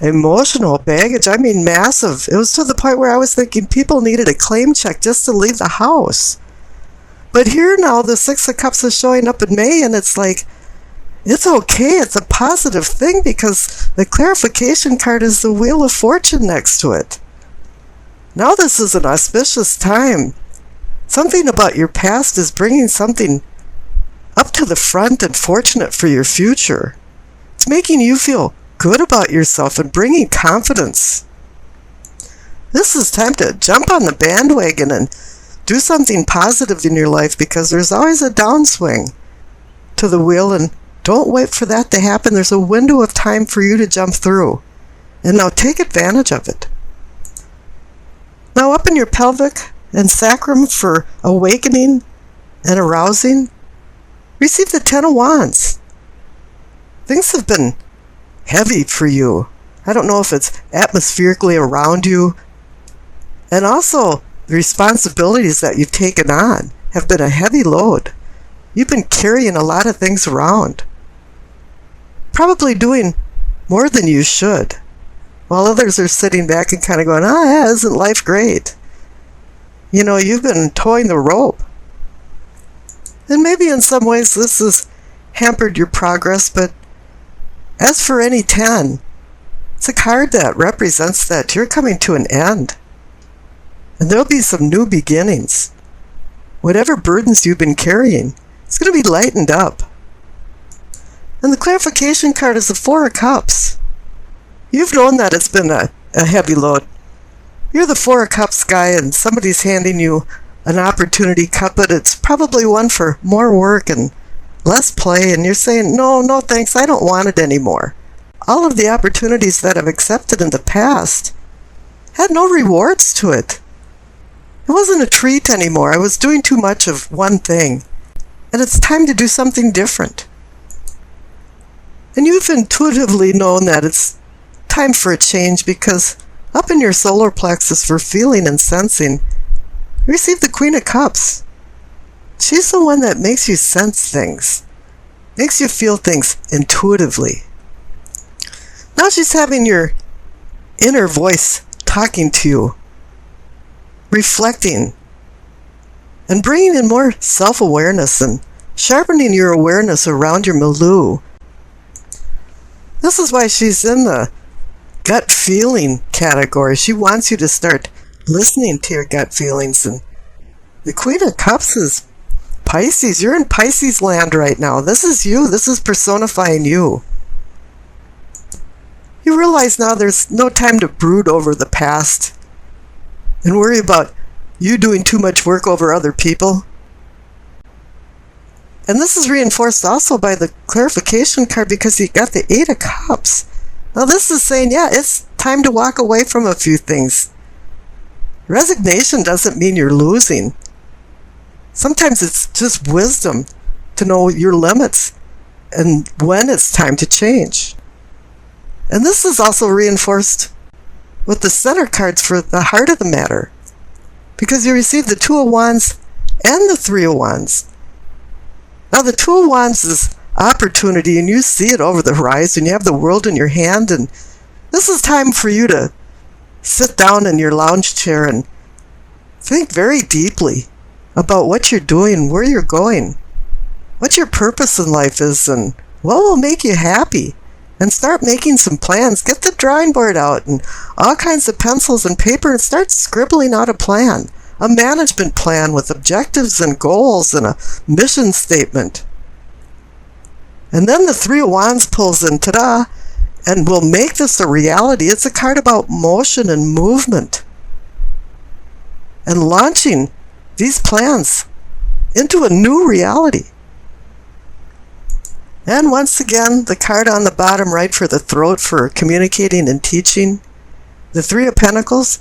emotional baggage. I mean, massive. It was to the point where I was thinking people needed a claim check just to leave the house. But here now, the Six of Cups is showing up in May, and it's like, it's okay. It's a positive thing because the clarification card is the Wheel of Fortune next to it. Now this is an auspicious time. Something about your past is bringing something up to the front and fortunate for your future. It's making you feel good about yourself and bringing confidence. This is time to jump on the bandwagon and do something positive in your life because there's always a downswing to the wheel, and don't wait for that to happen. There's a window of time for you to jump through. And now take advantage of it. Now up in your pelvic and sacrum for awakening and arousing, receive the Ten of Wands. Things have been heavy for you. I don't know if it's atmospherically around you. And also, the responsibilities that you've taken on have been a heavy load. You've been carrying a lot of things around. Probably doing more than you should. While others are sitting back and kind of going, yeah, isn't life great? You know, you've been towing the rope. And maybe in some ways this has hampered your progress, but as for any 10, it's a card that represents that you're coming to an end. And there'll be some new beginnings. Whatever burdens you've been carrying, it's going to be lightened up. And the clarification card is the Four of Cups. You've known that it's been a heavy load. You're the Four of Cups guy and somebody's handing you an opportunity cup, but it's probably one for more work and less play, and you're saying, no thanks, I don't want it anymore. All of the opportunities that I've accepted in the past had no rewards to it. It wasn't a treat anymore. I was doing too much of one thing, and it's time to do something different. And you've intuitively known that it's time for a change because up in your solar plexus for feeling and sensing, you receive the Queen of Cups. She's the one that makes you sense things, makes you feel things intuitively. Now she's having your inner voice talking to you, reflecting, and bringing in more self-awareness and sharpening your awareness around your milieu. This is why she's in the gut feeling category. She wants you to start listening to your gut feelings. And the Queen of Cups is Pisces. You're in Pisces land right now. This is you. This is personifying you. You realize now there's no time to brood over the past and worry about you doing too much work over other people. And this is reinforced also by the clarification card because you got the Eight of Cups. Now this is saying, yeah, it's time to walk away from a few things. Resignation doesn't mean you're losing. Sometimes it's just wisdom to know your limits and when it's time to change. And this is also reinforced with the center cards for the heart of the matter, because you receive the Two of Wands and the Three of Wands. Now the Two of Wands is opportunity, and you see it over the horizon. You have the world in your hand, and this is time for you to sit down in your lounge chair and think very deeply about what you're doing, where you're going, what your purpose in life is, and what will make you happy. And start making some plans. Get the drawing board out and all kinds of pencils and paper and start scribbling out a plan. A management plan with objectives and goals and a mission statement. And then the Three of Wands pulls in, ta-da, and will make this a reality. It's a card about motion and movement. And launching these plans into a new reality. And once again, the card on the bottom right for the throat for communicating and teaching, the Three of Pentacles,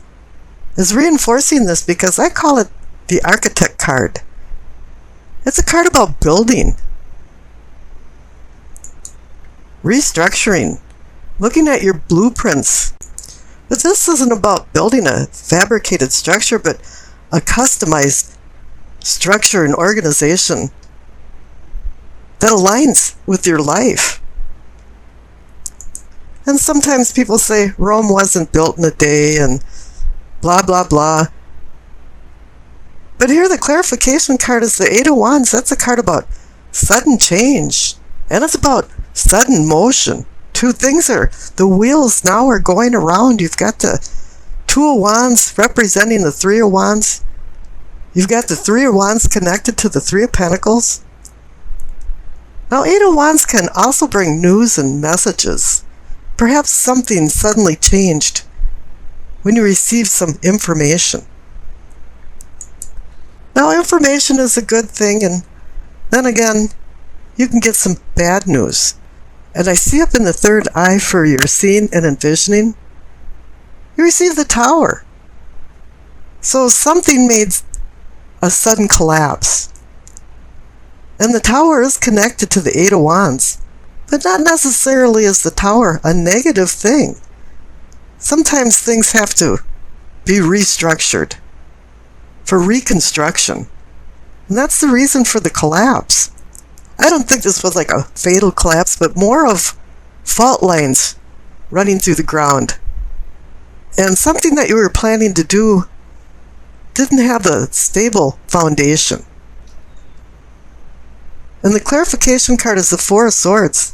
is reinforcing this because I call it the Architect card. It's a card about building, restructuring, looking at your blueprints. But this isn't about building a fabricated structure, but a customized structure and organization that aligns with your life. And sometimes people say Rome wasn't built in a day and blah, blah, blah. But here the clarification card is the Eight of Wands. That's a card about sudden change. And it's about sudden motion. Two things are, the wheels now are going around. You've got the Two of Wands representing the Three of Wands. You've got the Three of Wands connected to the Three of Pentacles. Now, Eight of Wands can also bring news and messages. Perhaps something suddenly changed when you receive some information. Now, information is a good thing, and then again, you can get some bad news. And I see up in the third eye for your seeing and envisioning, you receive the Tower. So something made a sudden collapse. And the Tower is connected to the Eight of Wands. But not necessarily is the Tower a negative thing. Sometimes things have to be restructured for reconstruction. And that's the reason for the collapse. I don't think this was like a fatal collapse, but more of fault lines running through the ground. And something that you were planning to do didn't have a stable foundation. And the clarification card is the Four of Swords.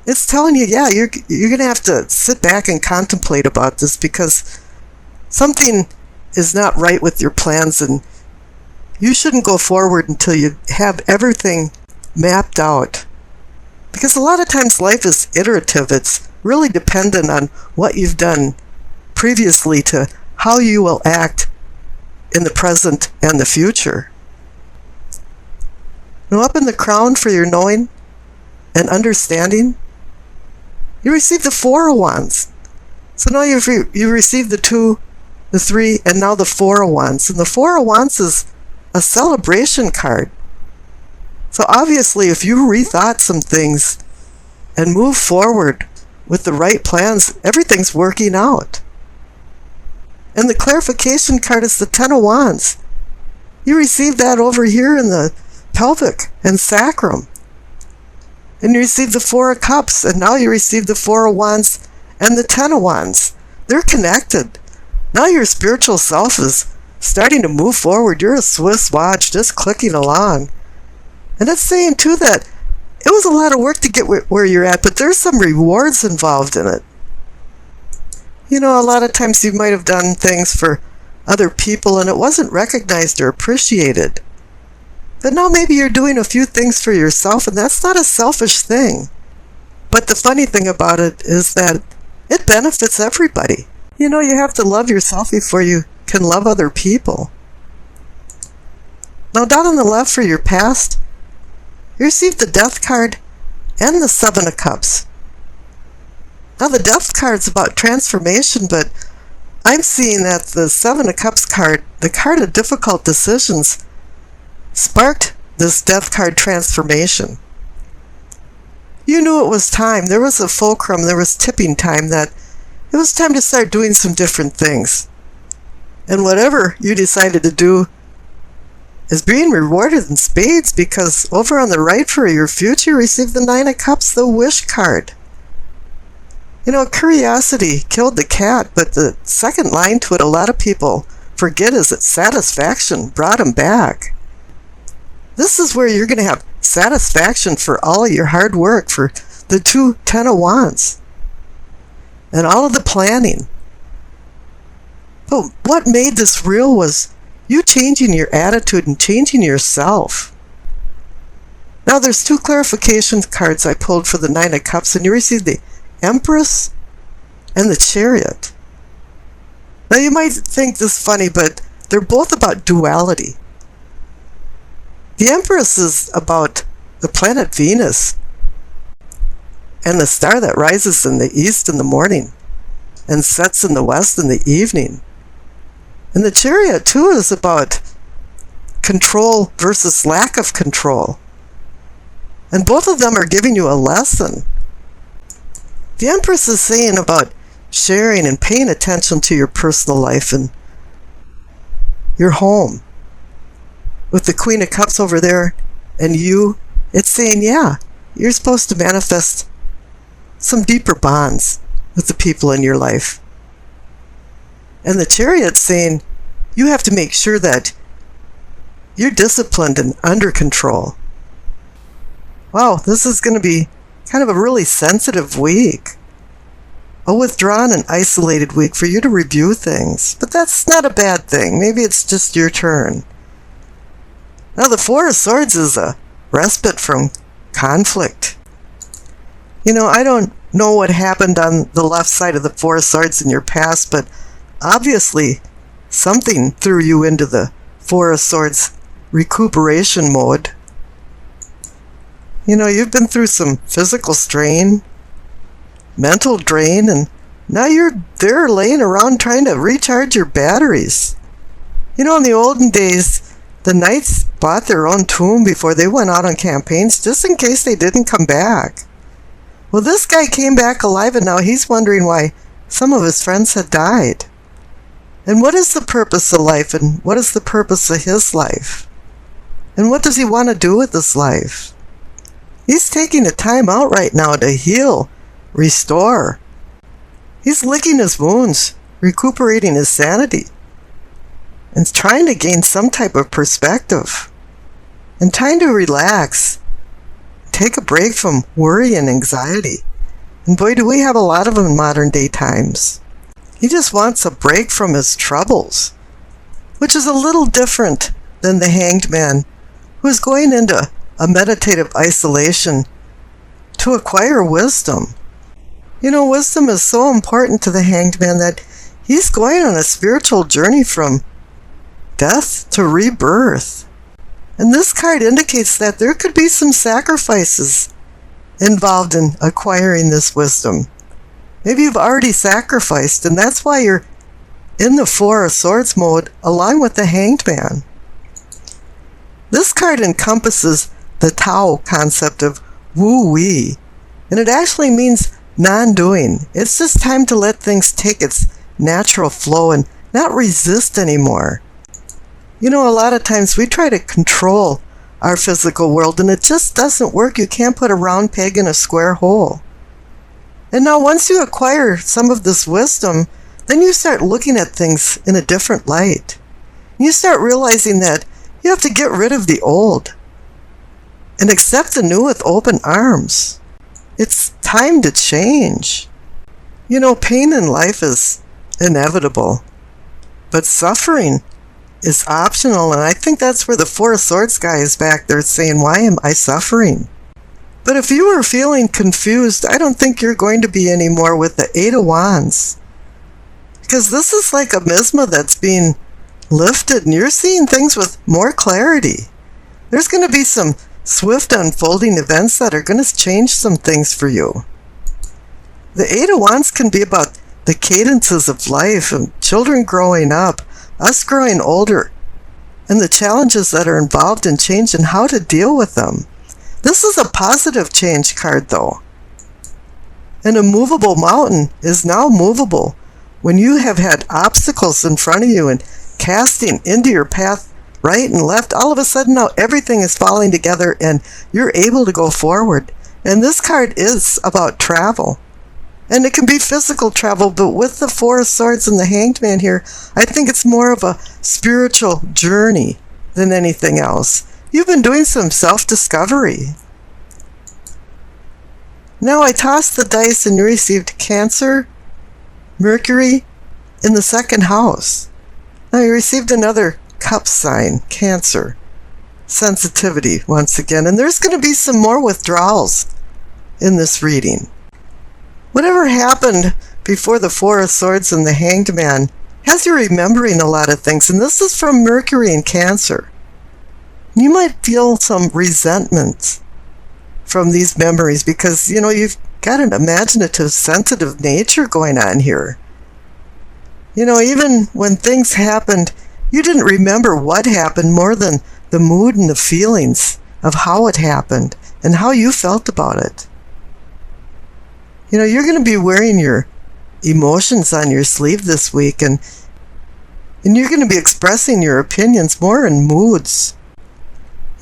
It's telling you, yeah, you're going to have to sit back and contemplate about this because something is not right with your plans, and you shouldn't go forward until you have everything mapped out. Because a lot of times life is iterative. It's really dependent on what you've done previously to how you will act in the present and the future. Now, up in the crown for your knowing and understanding, you receive the Four of Wands. So now you receive the Two, the Three, and now the Four of Wands. And the Four of Wands is a celebration card. So obviously, if you rethought some things and move forward with the right plans, everything's working out. And the clarification card is the Ten of Wands. You receive that over here in the pelvic and sacrum. And you receive the Four of Cups, and now you receive the Four of Wands and the Ten of Wands. They're connected. Now your spiritual self is starting to move forward. You're a Swiss watch just clicking along. And it's saying, too, that it was a lot of work to get where you're at, but there's some rewards involved in it. You know, a lot of times you might have done things for other people, and it wasn't recognized or appreciated. But now maybe you're doing a few things for yourself, and that's not a selfish thing. But the funny thing about it is that it benefits everybody. You know, you have to love yourself before you can love other people. Now, down on the left for your past, you receive the Death card and the Seven of Cups. Now, the Death card's about transformation, but I'm seeing that the Seven of Cups card, the card of difficult decisions, sparked this Death card transformation. You knew it was time. There was a fulcrum, there was tipping time, that it was time to start doing some different things. And whatever you decided to do is being rewarded in spades, because over on the right for your future, you receive the Nine of Cups, the Wish card. You know, curiosity killed the cat, but the second line to it, a lot of people forget, is that satisfaction brought him back. This is where you're going to have satisfaction for all of your hard work, for the two Ten of Wands, and all of the planning. But what made this real was you changing your attitude and changing yourself. Now, there's two clarification cards I pulled for the Nine of Cups, and you received the Empress and the Chariot. Now, you might think this funny, but they're both about duality. The Empress is about the planet Venus and the star that rises in the east in the morning and sets in the west in the evening. And the Chariot, too, is about control versus lack of control. And both of them are giving you a lesson. The Empress is saying about sharing and paying attention to your personal life and your home. With the Queen of Cups over there and you, it's saying, yeah, you're supposed to manifest some deeper bonds with the people in your life. And the Chariot's saying you have to make sure that you're disciplined and under control. Wow, this is going to be kind of a really sensitive week. A withdrawn and isolated week for you to review things. But that's not a bad thing. Maybe it's just your turn. Now the Four of Swords is a respite from conflict. I don't know what happened on the left side of the Four of Swords in your past, but obviously something threw you into the Four of Swords recuperation mode. You've been through some physical strain, mental drain, and now you're there laying around trying to recharge your batteries. In the olden days, the knights bought their own tomb before they went out on campaigns just in case they didn't come back. Well, this guy came back alive, and now he's wondering why some of his friends had died. And what is the purpose of life, and what is the purpose of his life? And what does he want to do with his life? He's taking a time out right now to heal, restore. He's licking his wounds, recuperating his sanity, and trying to gain some type of perspective, and trying to relax, take a break from worry and anxiety. And boy, do we have a lot of them in modern day times. He just wants a break from his troubles, which is a little different than the Hanged Man, who is going into a meditative isolation to acquire wisdom. Wisdom is so important to the Hanged Man that he's going on a spiritual journey from death to rebirth. And this card indicates that there could be some sacrifices involved in acquiring this wisdom. Maybe you've already sacrificed, and that's why you're in the Four of Swords mode along with the Hanged Man. This card encompasses the Tao concept of wu-wei, and it actually means non-doing. It's just time to let things take its natural flow and not resist anymore. A lot of times we try to control our physical world, and it just doesn't work. You can't put a round peg in a square hole. And now once you acquire some of this wisdom, then you start looking at things in a different light. You start realizing that you have to get rid of the old and accept the new with open arms. It's time to change. Pain in life is inevitable, but suffering is optional, and I think that's where the Four of Swords guy is back there saying, why am I suffering? But if you are feeling confused, I don't think you're going to be anymore with the Eight of Wands. Because this is like a miasma that's being lifted, and you're seeing things with more clarity. There's going to be some swift unfolding events that are going to change some things for you. The Eight of Wands can be about the cadences of life and children growing up, us growing older, and the challenges that are involved in change and how to deal with them. This is a positive change card, though. An immovable mountain is now movable when you have had obstacles in front of you and casting into your path right and left. All of a sudden now everything is falling together and you're able to go forward. And this card is about travel. And it can be physical travel, but with the Four of Swords and the Hanged Man here, I think it's more of a spiritual journey than anything else. You've been doing some self-discovery. Now I tossed the dice and received Cancer, Mercury in the second house. Now you received another cup sign, Cancer. Sensitivity once again. And there's going to be some more withdrawals in this reading. Whatever happened before the Four of Swords and the Hanged Man has you remembering a lot of things. And this is from Mercury and Cancer. You might feel some resentment from these memories because, you've got an imaginative, sensitive nature going on here. Even when things happened, you didn't remember what happened more than the mood and the feelings of how it happened and how you felt about it. You're going to be wearing your emotions on your sleeve this week, and you're going to be expressing your opinions more in moods.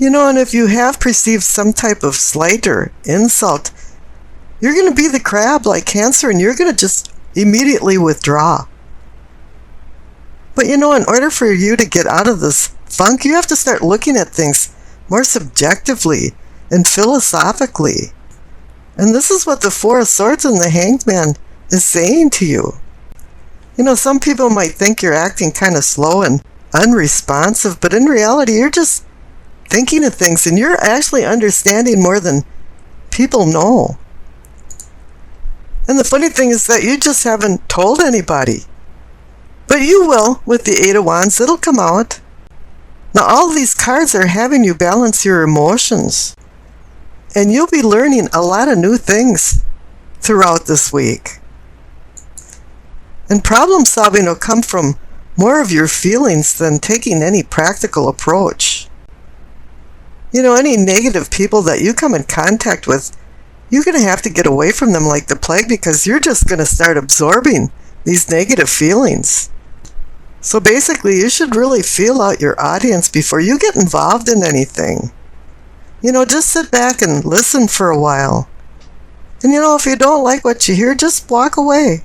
And if you have perceived some type of slight or insult, you're going to be the crab like Cancer, and you're going to just immediately withdraw. But in order for you to get out of this funk, you have to start looking at things more subjectively and philosophically. And this is what the Four of Swords and the Hanged Man is saying to you. Some people might think you're acting kind of slow and unresponsive, but in reality, you're just thinking of things, and you're actually understanding more than people know. And the funny thing is that you just haven't told anybody. But you will with the Eight of Wands. It'll come out. Now, all these cards are having you balance your emotions. And you'll be learning a lot of new things throughout this week. And problem solving will come from more of your feelings than taking any practical approach. Any negative people that you come in contact with, you're going to have to get away from them like the plague, because you're just going to start absorbing these negative feelings. So basically, you should really feel out your audience before you get involved in anything. Just sit back and listen for a while. And if you don't like what you hear, just walk away.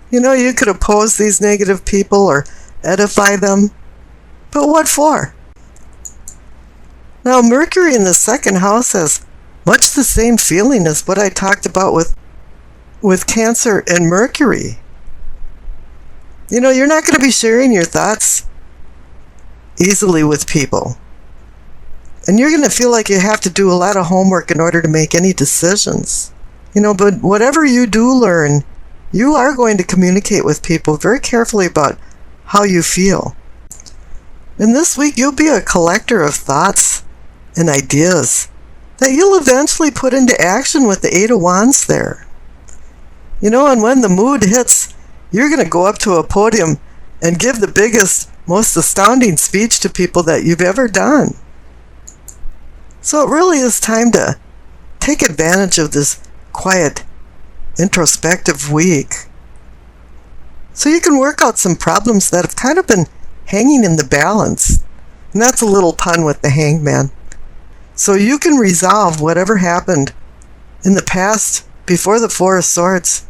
You could oppose these negative people or edify them. But what for? Now, Mercury in the second house has much the same feeling as what I talked about with Cancer and Mercury. You're not going to be sharing your thoughts easily with people. And you're going to feel like you have to do a lot of homework in order to make any decisions. But whatever you do learn, you are going to communicate with people very carefully about how you feel. And this week, you'll be a collector of thoughts and ideas that you'll eventually put into action with the Eight of Wands there. And when the mood hits, you're going to go up to a podium and give the biggest, most astounding speech to people that you've ever done. So it really is time to take advantage of this quiet, introspective week, so you can work out some problems that have kind of been hanging in the balance. And that's a little pun with the Hanged Man. So you can resolve whatever happened in the past before the Four of Swords